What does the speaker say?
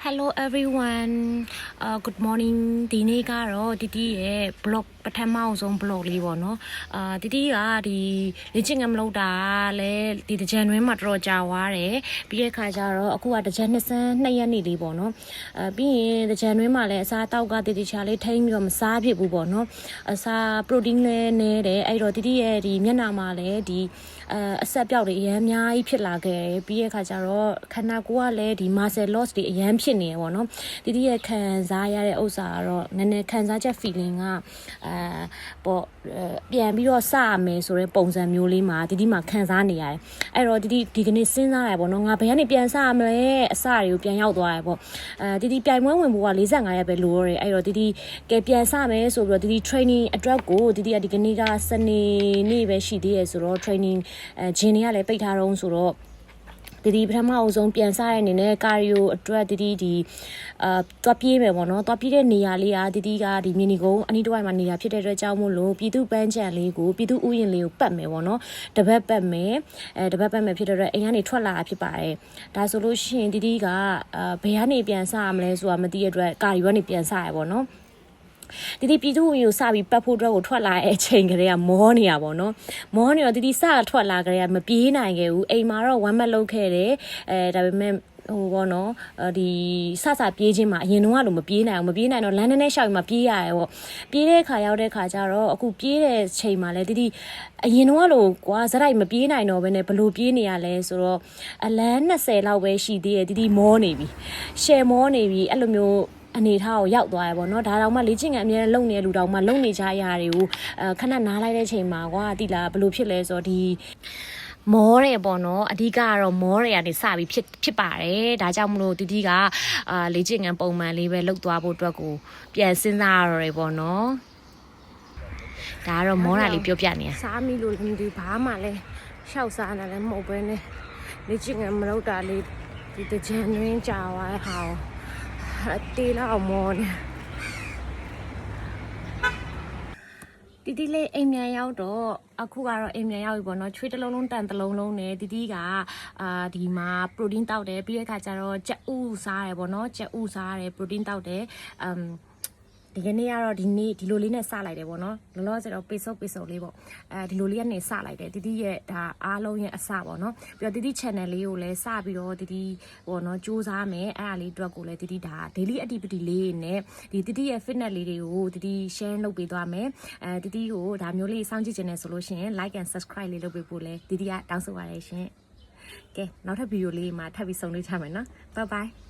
Hello everyone. Good morning. ဒီနေ့ကတော့တီတီရဲ့ blog ပထမအောင်ဆုံး blog လေးပေါ့နော်။တီတီကဒီလေ့ကျင့်ခန်းမလုပ်တာလဲဒီတကြံတွင်းမှာတော်တော်ကြာသွားတယ်။ပြီးတဲ့ခါကျတော့အခုကတကြံ22ရက်နေ့လေးပေါ့နော်။ပြီးရင်တကြံတွင်းမှာလဲအစားတောက်ကတီတီချာလေးထိမ့်ပြီးတော့မစားဖြစ်ဘူးပေါ့နော်။အစား protein လဲနေတယ်အဲ့တော့တီတီရဲ့ဒီမျက်နှာမှာလဲဒီအဆက်ပြောက်တွေအများကြီးဖြစ်လာခဲ့တယ်ပြီးတဲ့ခါကျတော့ခန္ဓာကိုယ်ကလည်းဒီ muscle loss တွေအများဖြစ်နေရပေါ့နော်တီတီရဲ့ခံစားရတဲ့ဥစ္စာကတော့နည်းနည်းခံစားချက် feeling ကပေါ့ပြန်ပြီးတော့စရမယ်ဆိုတဲ့ပုံစံမျိုးလေးမှာတီတီမှာခံစားနေရတယ်အဲ့တော့တီတီဒီကနေ့စဉ်းစားရပေါ့နော်ငါဘယ်ကနေပြန်စရမလဲအစတွေကိုပြန်ရောက်သွားရပေါ့တီတီပြိုင်ပွဲဝင်ဖို့က45ရက်ပဲလိုရတယ်အဲ့တော့တီတီကဲပြန်စမယ်ဆိုပြီးတော့တီတီ training အတွက်ကိုတီတီကဒီကနေ့ကစနေနေ့ပဲရှိသေးရဆိုတော့ training ဂျင်းတွေကလည်းပိတ်ထားတော့ဆိုတော့ဒီပထမအဆုံးပြန်စားရအနေနဲ့ကာရီယိုအတွက်ဒီသွားပြေးမယ်ပေါ့နော်သွားပြေးတဲ့နေရာလေးကဒီကဒီမီနီကုန်းအနီးတစ်ဝိုက်မှာနေတာဖြစ်တဲ့အတွက်ကြောင့်မို့လို့ပြည်သူပန်းချံလေးကိုပြည်သူဥယျာဉ်လေးကိုပတ်မယ်ပေါ့နော်တပတ်ပတ်မယ်တပတ်ပတ်မယ်ဖြစ်တဲ့အတွက်အိမ်ကနေထွက်လာတာဖြစ်ပါတယ်ဒါဆိုလို့ရှိရင်ဒီကဘယ်ကနေပြန်စားရမလဲဆိုတာမသိရတဲ့အတွက်ကာရီယိုကနေပြန်စားရပေါ့နော်တီတီပြည်သူ့ကိုစပြီးပတ်ဖို့အတွက်ကိုထွက်လာတဲ့အချိန်ကလေးကမောနေရပါတော့မောနေတော့တီတီစထွက်လာကြရမပြေးနိုင်ခဲ့ဘူးအိမ်မှာတော့ဝမ်းမက်လုပ်ခဲ့တယ်ဒါပေမဲ့ဟိုပေါ့နော်ဒီစပြေးခြင်းမှာအရင်တော့လို့မပြေးနိုင်တော့လမ်းနဲ့ရှောက်ပြီးမှပြေးရတယ်ပေါ့ပြေးတဲ့ခါရောက်တဲ့ခါကျတော့အခုပြေးတဲ့ချိန်မှာလဲတီအရင်တော့လို့ကွာဇက်တိုက်မပြေးနိုင်တော့ဘဲနဲ့ဘလို့ပြေးနေရလဲဆိုတော့အလန်း20လောက်ပဲရှိသေးတယ်တီမောနေပြီရှယ်မောနေပြီအဲ့လိုမျိုးအနေထားကိုရောက်သွားရပေါ့နော်ဒါတောင်မှလေ့ကျင့်ခန်းအများနဲ့လုံနေတဲ့လူတောင်မှလုံနေကြရတွေကိုခဏနားလိုက်တဲ့ချိန်မှာကွာတိလာဘယ်လိုဖြစ်လဲဆိုတော့ဒီမောတယ်ပေါ့နော်အဓိကကတော့မောတွေကနေစပြီးဖြစ်ပါတယ်ဒါကြောင့်မလို့တီကလေ့ကျင့်ခန်းပုံမှန်လေးပဲလုပ်သွားဖို့အတွက်ကိုပြန်စဉ်းစားရတော့တယ်ပေါ့နော်ဒါကတော့မောတာလေးပြောပြနေရစားမိလို့ဒီဘာမှလည်းရှောက်စားနေလည်းမဟုတ်ပဲနဲ့လေ့ကျင့်ခန်းမလုပ်တာလေးဒီတကြံရင်းကြာသွားတဲ့ဟာတေးလောက်မောနေတီလေးအိမ်မြန်ရောက်တော့အခုကတော့အိမ်မြန်ရောက်ပြီပေါ့နော်ချွေးတစ်လုံးလုံးတန်တစ်လုံးလုံးနဲ့တီကဒီမှာ protein တောက်တယ်ပြီးတဲ့အခါကျတော့ကြက်ဥစားတယ်ပေါ့နော်ကြက်ဥစားတယ် protein တောက်တယ်ဒီကနေ့ကတော့ဒီလိုလေးနဲ့စလိုက်တယ်ပေါ့နော်လောလောဆယ်တော့ပိတ်ဆုပ်လေးပေါ့ဒီလိုလေးကနေစလိုက်တယ်တီရဲ့ဒါအားလုံးရဲ့အစပေါ့နော်ပြီးတော့တီ channel လေးကိုလည်းစပြီးတော့တီပေါ့နော်စူးစမ်းမယ်အဲ့ဒါလေးအတွက်ကိုလည်းတီဒါ daily activity လေးနဲ့ဒီတီရဲ့ fitness လေးတွေကိုတီ share လုပ်ပေးသွားမယ်တီကိုဒါမျိုးလေးစောင့်ကြည့်ချင်တယ်ဆိုလို့ရှိရင် like and subscribe လေးလုပ်ပေးဖို့လဲတီကတောင်းဆိုပါတယ်ရှင်ကဲနောက်ထပ်ဗီဒီယိုလေးမှာထပ်ပြီးဆုံတွေ့ကြမယ်နော် bye bye